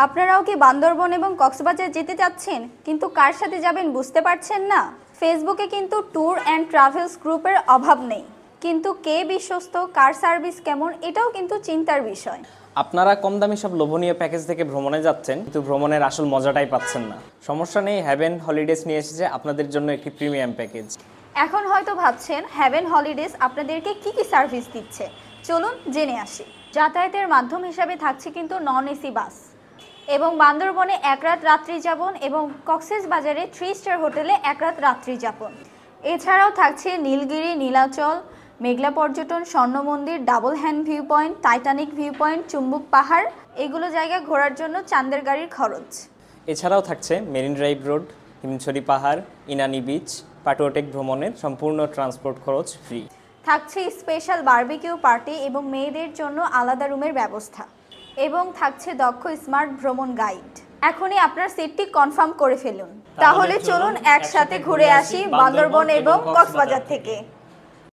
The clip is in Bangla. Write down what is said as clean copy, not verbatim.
আপনারাও কি বান্দরবন এবং কক্সবাজার যেতে চাচ্ছেন কিন্তু কার সাথে যাবেন বুঝতে পারছেন না? ফেসবুকে কিন্তু ট্যুর অ্যান্ড ট্রাভেলস গ্রুপের অভাব নেই, কিন্তু কে বিশ্বস্ত, কার সার্ভিস কেমন, এটাও কিন্তু চিন্তার বিষয়। আপনারা কম দামি সব লোভনীয় প্যাকেজ থেকে ভ্রমণে যাচ্ছেন কিন্তু ভ্রমণের আসল মজাটাই পাচ্ছেন না। সমস্যা নেই, হ্যাভেন হলিডেজ নিয়ে এসেছে আপনাদের জন্য একটি প্রিমিয়াম প্যাকেজ। এখন হয়তো ভাবছেন হ্যাভেন হলিডেজ আপনাদেরকে কি কি সার্ভিস দিচ্ছে, চলুন জেনে আসি। যাতায়াতের মাধ্যম হিসাবে থাকছে কিন্তু নন এসি বাস, এবং বান্দরবনে এক রাত রাত্রি যাপন এবং কক্সবাজারে 3 স্টার হোটেলে এক রাত রাত্রি যাপন। এছাড়াও থাকছে নীলগিরি, নীলাচল, মেঘলা পর্যটন, স্বর্ণ মন্দির, double hand view point, Titanic view point, Chimbuk পাহাড়, এগুলো জায়গা ঘোরার জন্য চাঁদের গাড়ির খরচ। এছাড়াও থাকছে মেরিন ড্রাইভ রোড, হিমছড়ি পাহাড়, ইনানি বিচ, পাটুয়াটেক ভ্রমণের সম্পূর্ণ ট্রান্সপোর্ট খরচ ফ্রি। থাকছে স্পেশাল বারবিকিউ পার্টি এবং মেয়েদের জন্য আলাদা রুমের ব্যবস্থা, এবং থাকছে দক্ষ স্মার্ট ভ্রমণ গাইড। এখনই আপনার সিটটি কনফার্ম করে ফেলুন, তাহলে চলুন একসাথে ঘুরে আসি বান্দরবন এবং কক্সবাজার থেকে।